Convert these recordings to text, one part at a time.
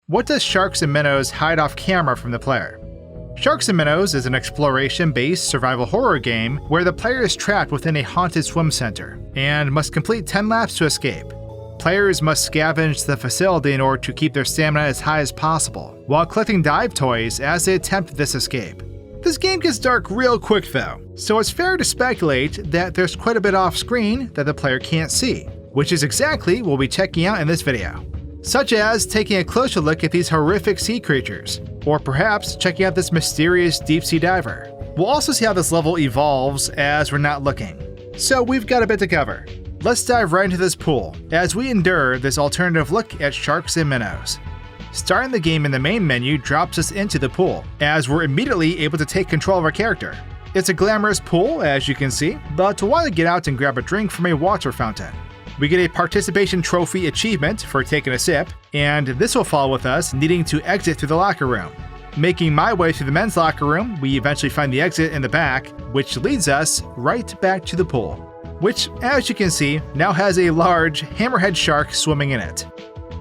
What does Sharks and Minnows hide off camera from the player? Sharks and Minnows is an exploration-based survival horror game where the player is trapped within a haunted swim center and must complete 10 laps to escape. Players must scavenge the facility in order to keep their stamina as high as possible, while collecting dive toys as they attempt this escape. This game gets dark real quick though, so it's fair to speculate that there's quite a bit off-screen that the player can't see, which is exactly what we'll be checking out in this video. Such as taking a closer look at these horrific sea creatures, or perhaps checking out this mysterious deep-sea diver. We'll also see how this level evolves as we're not looking. So we've got a bit to cover. Let's dive right into this pool as we endure this alternative look at Sharks and Minnows. Starting the game in the main menu drops us into the pool, as we're immediately able to take control of our character. It's a glamorous pool, as you can see, but we'll want to get out and grab a drink from a water fountain. We get a participation trophy achievement for taking a sip, and this will follow with us needing to exit through the locker room. Making my way through the men's locker room, we eventually find the exit in the back, which leads us right back to the pool, which, as you can see, now has a large hammerhead shark swimming in it.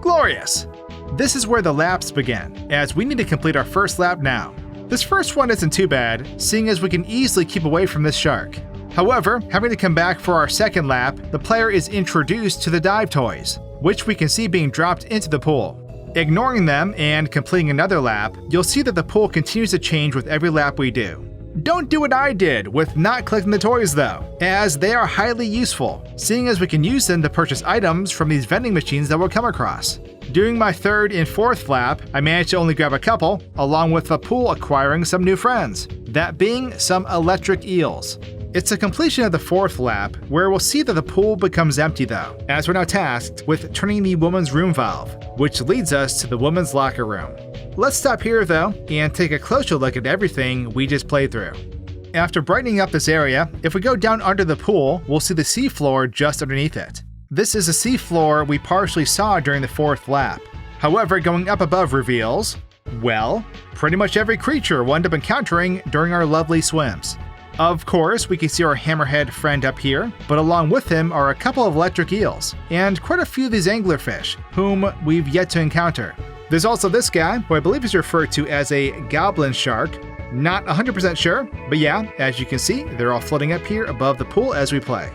Glorious! This is where the laps begin, as we need to complete our first lap now. This first one isn't too bad, seeing as we can easily keep away from this shark. However, having to come back for our second lap, the player is introduced to the dive toys, which we can see being dropped into the pool. Ignoring them and completing another lap, you'll see that the pool continues to change with every lap we do. Don't do what I did with not collecting the toys though, as they are highly useful, seeing as we can use them to purchase items from these vending machines that we'll come across. During my third and fourth lap, I managed to only grab a couple, along with the pool acquiring some new friends, that being some electric eels. It's the completion of the fourth lap where we'll see that the pool becomes empty though, as we're now tasked with turning the woman's room valve, which leads us to the woman's locker room. Let's stop here though and take a closer look at everything we just played through. After brightening up this area, if we go down under the pool, we'll see the seafloor just underneath it. This is a seafloor we partially saw during the fourth lap. However, going up above reveals, well, pretty much every creature we'll end up encountering during our lovely swims. Of course, we can see our hammerhead friend up here, but along with him are a couple of electric eels, and quite a few of these anglerfish, whom we've yet to encounter. There's also this guy, who I believe is referred to as a goblin shark. Not 100% sure, but yeah, as you can see, they're all floating up here above the pool as we play.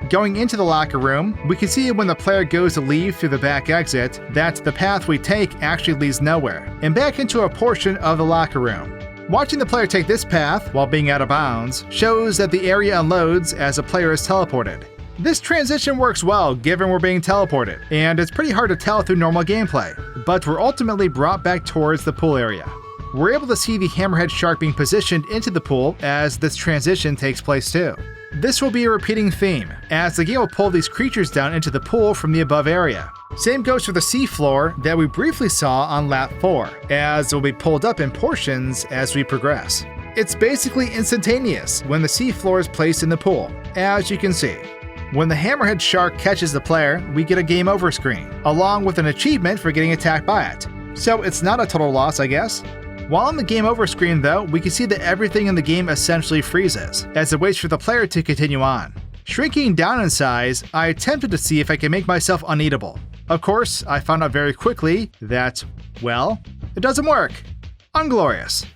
Going into the locker room, we can see when the player goes to leave through the back exit that the path we take actually leads nowhere, and back into a portion of the locker room. Watching the player take this path while being out of bounds shows that the area unloads as the player is teleported. This transition works well given we're being teleported, and it's pretty hard to tell through normal gameplay, but we're ultimately brought back towards the pool area. We're able to see the hammerhead shark being positioned into the pool as this transition takes place too. This will be a repeating theme, as the game will pull these creatures down into the pool from the above area. Same goes for the seafloor that we briefly saw on lap 4, as it will be pulled up in portions as we progress. It's basically instantaneous when the seafloor is placed in the pool, as you can see. When the hammerhead shark catches the player, we get a game over screen, along with an achievement for getting attacked by it. So it's not a total loss, I guess. While on the game over screen though, we can see that everything in the game essentially freezes, as it waits for the player to continue on. Shrinking down in size, I attempted to see if I could make myself uneatable. Of course, I found out very quickly that, well, it doesn't work. Unglorious.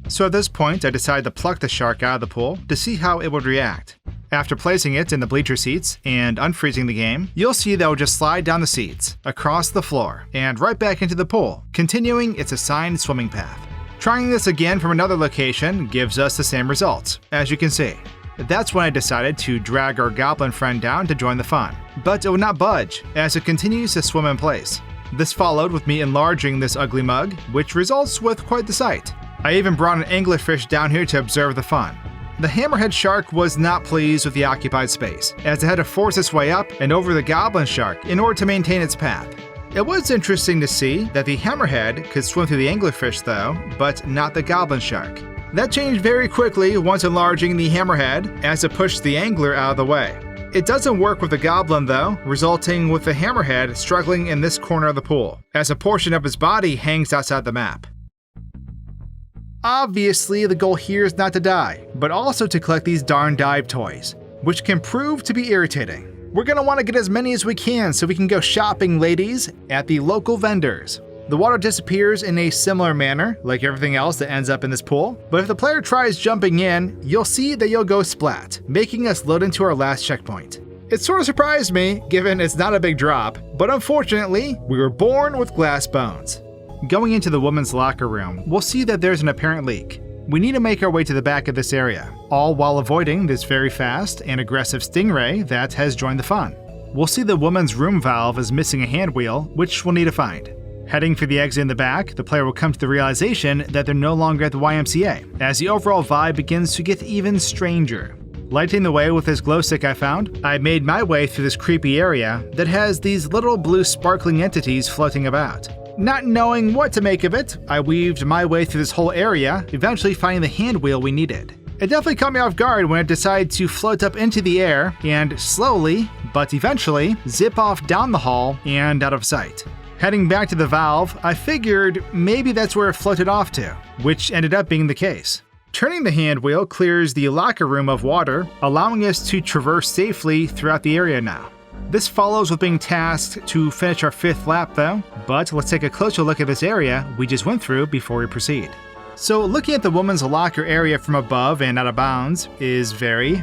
So at this point, I decided to pluck the shark out of the pool to see how it would react. After placing it in the bleacher seats and unfreezing the game, you'll see that it will just slide down the seats, across the floor, and right back into the pool, continuing its assigned swimming path. Trying this again from another location gives us the same results, as you can see. That's when I decided to drag our goblin friend down to join the fun, but it would not budge as it continues to swim in place. This followed with me enlarging this ugly mug, which results with quite the sight. I even brought an anglerfish down here to observe the fun. The hammerhead shark was not pleased with the occupied space, as it had to force its way up and over the goblin shark in order to maintain its path. It was interesting to see that the hammerhead could swim through the anglerfish though, but not the goblin shark. That changed very quickly once enlarging the hammerhead as it pushed the angler out of the way. It doesn't work with the goblin though, resulting with the hammerhead struggling in this corner of the pool, as a portion of his body hangs outside the map. Obviously, the goal here is not to die, but also to collect these darn dive toys, which can prove to be irritating. We're gonna want to get as many as we can so we can go shopping, ladies, at the local vendors. The water disappears in a similar manner, like everything else that ends up in this pool, but if the player tries jumping in, you'll see that you'll go splat, making us load into our last checkpoint. It sort of surprised me, given it's not a big drop, but unfortunately, we were born with glass bones. Going into the women's locker room, we'll see that there's an apparent leak. We need to make our way to the back of this area, all while avoiding this very fast and aggressive stingray that has joined the fun. We'll see the women's room valve is missing a hand wheel, which we'll need to find. Heading for the exit in the back, the player will come to the realization that they're no longer at the YMCA, as the overall vibe begins to get even stranger. Lighting the way with this glow stick I found, I made my way through this creepy area that has these little blue sparkling entities floating about. Not knowing what to make of it, I weaved my way through this whole area, eventually finding the hand wheel we needed. It definitely caught me off guard when it decided to float up into the air and slowly, but eventually, zip off down the hall and out of sight. Heading back to the valve, I figured maybe that's where it floated off to, which ended up being the case. Turning the hand wheel clears the locker room of water, allowing us to traverse safely throughout the area now. This follows with being tasked to finish our 5th lap though, but let's take a closer look at this area we just went through before we proceed. So looking at the women's locker area from above and out of bounds is very,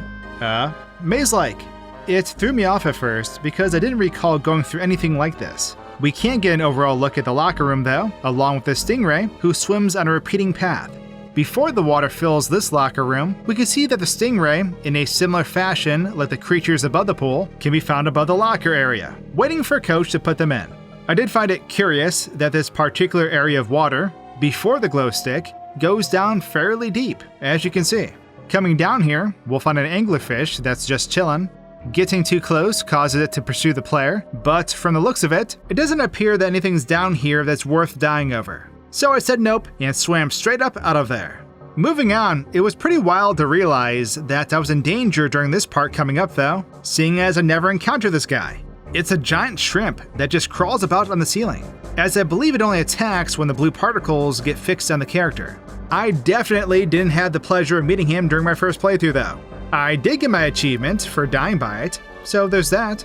maze-like. It threw me off at first because I didn't recall going through anything like this. We can get an overall look at the locker room though, along with the stingray who swims on a repeating path. Before the water fills this locker room, we can see that the stingray, in a similar fashion like the creatures above the pool, can be found above the locker area, waiting for a coach to put them in. I did find it curious that this particular area of water, before the glow stick, goes down fairly deep, as you can see. Coming down here, we'll find an anglerfish that's just chillin'. Getting too close causes it to pursue the player, but from the looks of it, it doesn't appear that anything's down here that's worth dying over. So I said nope and swam straight up out of there. Moving on, it was pretty wild to realize that I was in danger during this part coming up though, seeing as I never encountered this guy. It's a giant shrimp that just crawls about on the ceiling, as I believe it only attacks when the blue particles get fixed on the character. I definitely didn't have the pleasure of meeting him during my first playthrough though. I did get my achievement for dying by it, so there's that.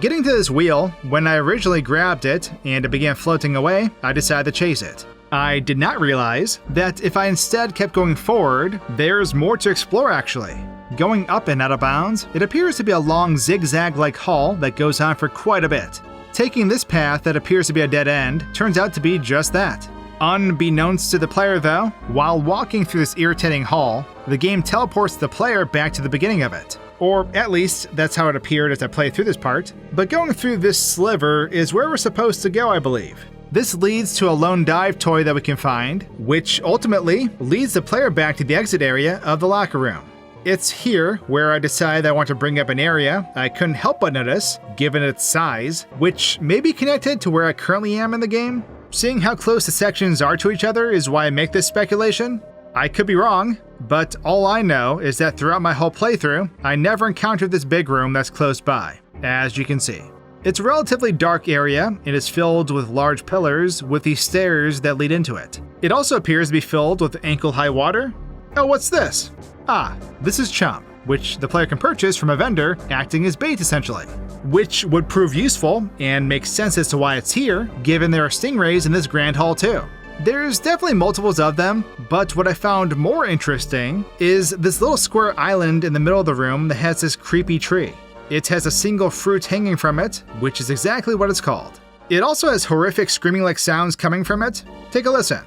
Getting to this wheel, when I originally grabbed it and it began floating away, I decided to chase it. I did not realize that if I instead kept going forward, there's more to explore actually. Going up and out of bounds, it appears to be a long zigzag-like hall that goes on for quite a bit. Taking this path that appears to be a dead end turns out to be just that. Unbeknownst to the player though, while walking through this irritating hall, the game teleports the player back to the beginning of it. Or at least, that's how it appeared as I played through this part. But going through this sliver is where we're supposed to go, I believe. This leads to a lone dive toy that we can find, which ultimately leads the player back to the exit area of the locker room. It's here where I decided I want to bring up an area I couldn't help but notice, given its size, which may be connected to where I currently am in the game. Seeing how close the sections are to each other is why I make this speculation. I could be wrong, but all I know is that throughout my whole playthrough, I never encountered this big room that's close by, as you can see. It's a relatively dark area and is filled with large pillars with these stairs that lead into it. It also appears to be filled with ankle-high water. Oh, what's this? Ah, this is chum, which the player can purchase from a vendor acting as bait essentially, which would prove useful and makes sense as to why it's here, given there are stingrays in this grand hall too. There's definitely multiples of them, but what I found more interesting is this little square island in the middle of the room that has this creepy tree. It has a single fruit hanging from it, which is exactly what it's called. It also has horrific screaming-like sounds coming from it. Take a listen.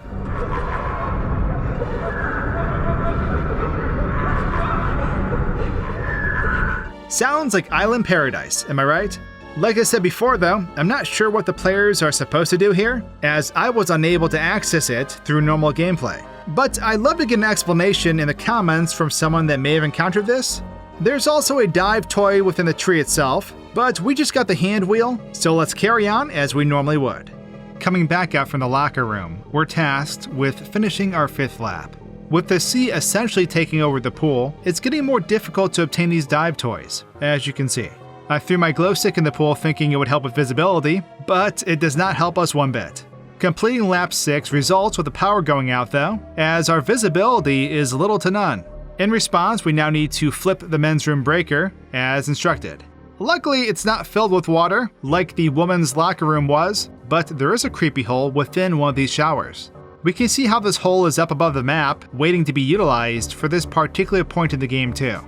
Sounds like Island Paradise, am I right? Like I said before though, I'm not sure what the players are supposed to do here, as I was unable to access it through normal gameplay. But I'd love to get an explanation in the comments from someone that may have encountered this. There's also a dive toy within the tree itself, but we just got the hand wheel, so let's carry on as we normally would. Coming back out from the locker room, we're tasked with finishing our 5th lap. With the sea essentially taking over the pool, it's getting more difficult to obtain these dive toys, as you can see. I threw my glow stick in the pool thinking it would help with visibility, but it does not help us one bit. Completing lap 6 results with the power going out though, as our visibility is little to none. In response, we now need to flip the men's room breaker, as instructed. Luckily, it's not filled with water like the woman's locker room was, but there is a creepy hole within one of these showers. We can see how this hole is up above the map, waiting to be utilized for this particular point in the game too.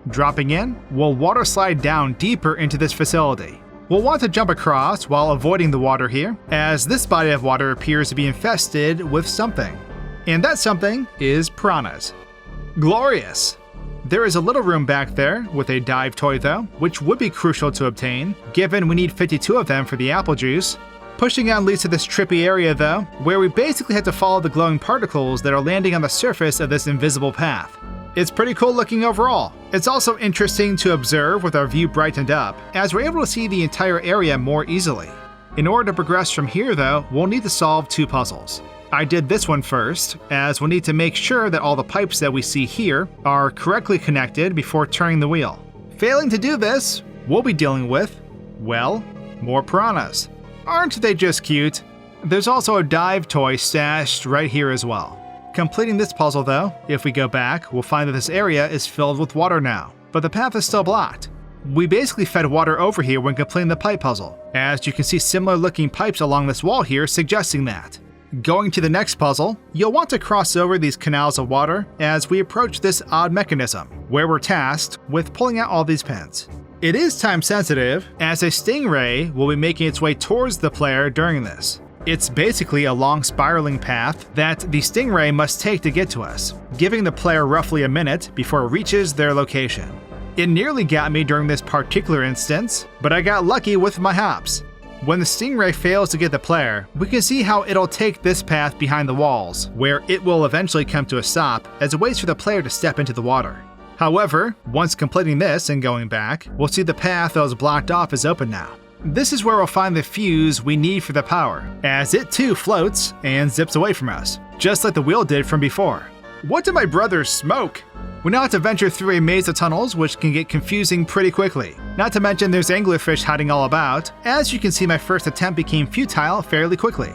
Dropping in, we'll water slide down deeper into this facility. We'll want to jump across while avoiding the water here, as this body of water appears to be infested with something. And that something is piranhas. Glorious! There is a little room back there with a dive toy though, which would be crucial to obtain, given we need 52 of them for the apple juice. Pushing on leads to this trippy area though, where we basically have to follow the glowing particles that are landing on the surface of this invisible path. It's pretty cool looking overall. It's also interesting to observe with our view brightened up, as we're able to see the entire area more easily. In order to progress from here though, we'll need to solve 2 puzzles. I did this one first, as we'll need to make sure that all the pipes that we see here are correctly connected before turning the wheel. Failing to do this, we'll be dealing with, well, more piranhas. Aren't they just cute? There's also a dive toy stashed right here as well. Completing this puzzle though, if we go back, we'll find that this area is filled with water now, but the path is still blocked. We basically fed water over here when completing the pipe puzzle, as you can see similar looking pipes along this wall here suggesting that. Going to the next puzzle, you'll want to cross over these canals of water as we approach this odd mechanism, where we're tasked with pulling out all these pins. It is time sensitive, as a stingray will be making its way towards the player during this. It's basically a long spiraling path that the stingray must take to get to us, giving the player roughly a minute before it reaches their location. It nearly got me during this particular instance, but I got lucky with my hops. When the stingray fails to get the player, we can see how it'll take this path behind the walls, where it will eventually come to a stop as it waits for the player to step into the water. However, once completing this and going back, we'll see the path that was blocked off is open now. This is where we'll find the fuse we need for the power, as it too floats and zips away from us, just like the wheel did from before. What did my brothers smoke? We now have to venture through a maze of tunnels, which can get confusing pretty quickly. Not to mention there's anglerfish hiding all about. As you can see, my first attempt became futile fairly quickly.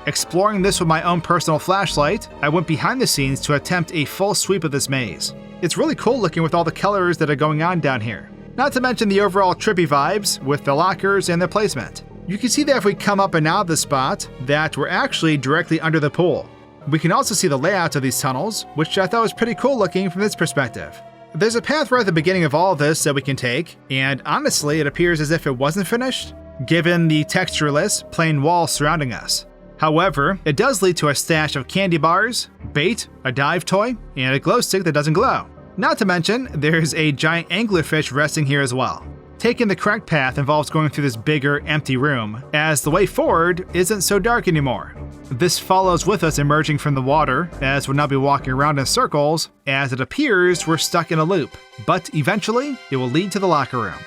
Exploring this with my own personal flashlight, I went behind the scenes to attempt a full sweep of this maze. It's really cool looking with all the colors that are going on down here. Not to mention the overall trippy vibes with the lockers and their placement. You can see that if we come up and out of the spot, that we're actually directly under the pool. We can also see the layout of these tunnels, which I thought was pretty cool looking from this perspective. There's a path right at the beginning of all of this that we can take, and honestly it appears as if it wasn't finished, given the textureless, plain walls surrounding us. However, it does lead to a stash of candy bars, bait, a dive toy, and a glow stick that doesn't glow. Not to mention, there's a giant anglerfish resting here as well. Taking the correct path involves going through this bigger, empty room, as the way forward isn't so dark anymore. This follows with us emerging from the water, as we'll now be walking around in circles, as it appears we're stuck in a loop, but eventually it will lead to the locker room.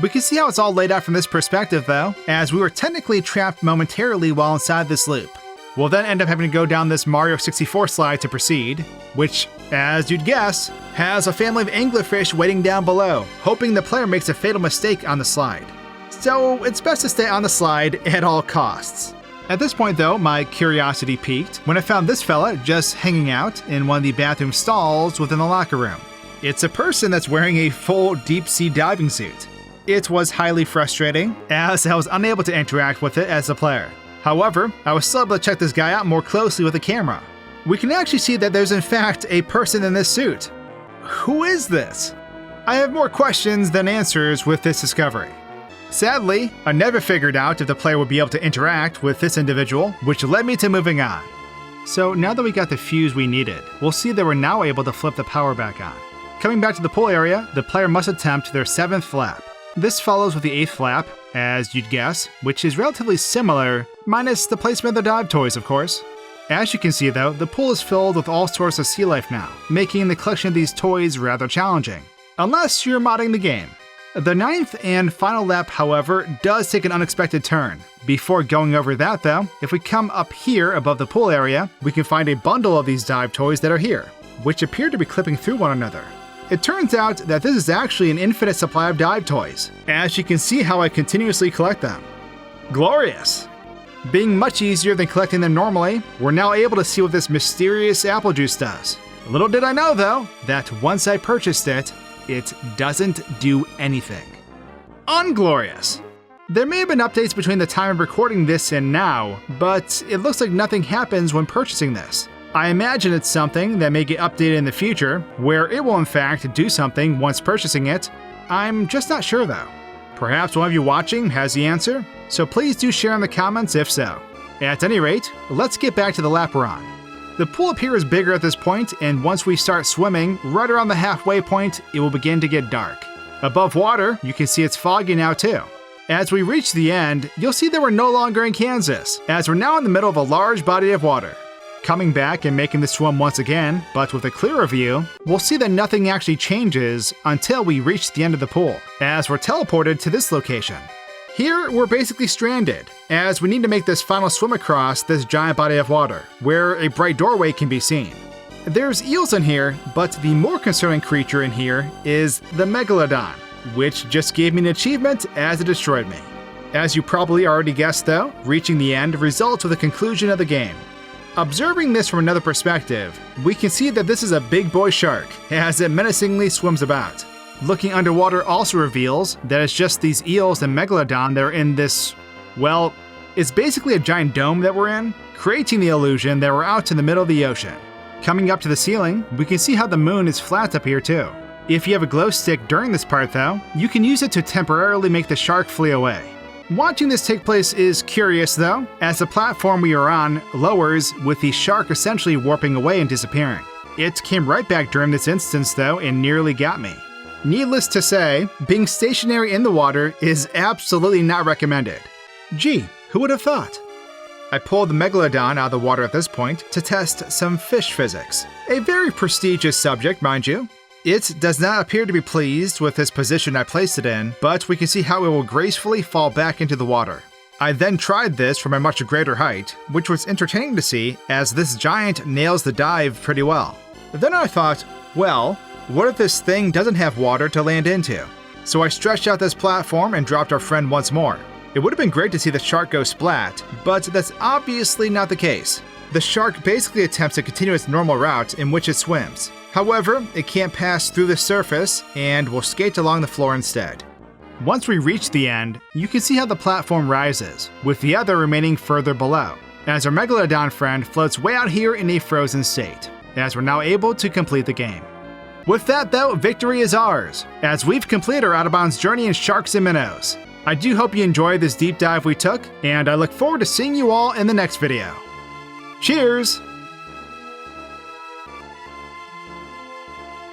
We can see how it's all laid out from this perspective though, as we were technically trapped momentarily while inside this loop. We'll then end up having to go down this Mario 64 slide to proceed, which, as you'd guess, has a family of anglerfish waiting down below, hoping the player makes a fatal mistake on the slide. So it's best to stay on the slide at all costs. At this point though, my curiosity piqued when I found this fella just hanging out in one of the bathroom stalls within the locker room. It's a person that's wearing a full deep sea diving suit. It was highly frustrating, as I was unable to interact with it as a player. However, I was still able to check this guy out more closely with a camera. We can actually see that there's in fact a person in this suit. Who is this? I have more questions than answers with this discovery. Sadly, I never figured out if the player would be able to interact with this individual, which led me to moving on. So now that we got the fuse we needed, we'll see that we're now able to flip the power back on. Coming back to the pool area, the player must attempt their 7th flap. This follows with the 8th flap, as you'd guess, which is relatively similar, minus the placement of the dive toys, of course. As you can see though, the pool is filled with all sorts of sea life now, making the collection of these toys rather challenging. Unless you're modding the game. The 9th and final lap, however, does take an unexpected turn. Before going over that though, if we come up here above the pool area, we can find a bundle of these dive toys that are here, which appear to be clipping through one another. It turns out that this is actually an infinite supply of dive toys, as you can see how I continuously collect them. Glorious! Being much easier than collecting them normally, we're now able to see what this mysterious apple juice does. Little did I know though, that once I purchased it, it doesn't do anything. Unglorious! There may have been updates between the time of recording this and now, but it looks like nothing happens when purchasing this. I imagine it's something that may get updated in the future, where it will in fact do something once purchasing it. I'm just not sure though. Perhaps one of you watching has the answer, so please do share in the comments if so. At any rate, let's get back to the lap we're on. The pool up here is bigger at this point, and once we start swimming, right around the halfway point, it will begin to get dark. Above water, you can see it's foggy now too. As we reach the end, you'll see that we're no longer in Kansas, as we're now in the middle of a large body of water. Coming back and making the swim once again, but with a clearer view, we'll see that nothing actually changes until we reach the end of the pool, as we're teleported to this location. Here, we're basically stranded, as we need to make this final swim across this giant body of water, where a bright doorway can be seen. There's eels in here, but the more concerning creature in here is the Megalodon, which just gave me an achievement as it destroyed me. As you probably already guessed though, reaching the end results with the conclusion of the game. Observing this from another perspective, we can see that this is a big boy shark, as it menacingly swims about. Looking underwater also reveals that it's just these eels and Megalodon that are in this, well, it's basically a giant dome that we're in, creating the illusion that we're out in the middle of the ocean. Coming up to the ceiling, we can see how the moon is flat up here too. If you have a glow stick during this part though, you can use it to temporarily make the shark flee away. Watching this take place is curious though, as the platform we are on lowers with the shark essentially warping away and disappearing. It came right back during this instance though and nearly got me. Needless to say, being stationary in the water is absolutely not recommended. Gee, who would have thought? I pulled the Megalodon out of the water at this point to test some fish physics. A very prestigious subject, mind you. It does not appear to be pleased with this position I placed it in, but we can see how it will gracefully fall back into the water. I then tried this from a much greater height, which was entertaining to see as this giant nails the dive pretty well. Then I thought, well, what if this thing doesn't have water to land into? So I stretched out this platform and dropped our friend once more. It would have been great to see the shark go splat, but that's obviously not the case. The shark basically attempts to continue its normal route in which it swims. However, it can't pass through the surface and will skate along the floor instead. Once we reach the end, you can see how the platform rises, with the other remaining further below, as our Megalodon friend floats way out here in a frozen state, as we're now able to complete the game. With that though, victory is ours, as we've completed our out-of-bounds journey in Sharks and Minnows. I do hope you enjoyed this deep dive we took, and I look forward to seeing you all in the next video. Cheers!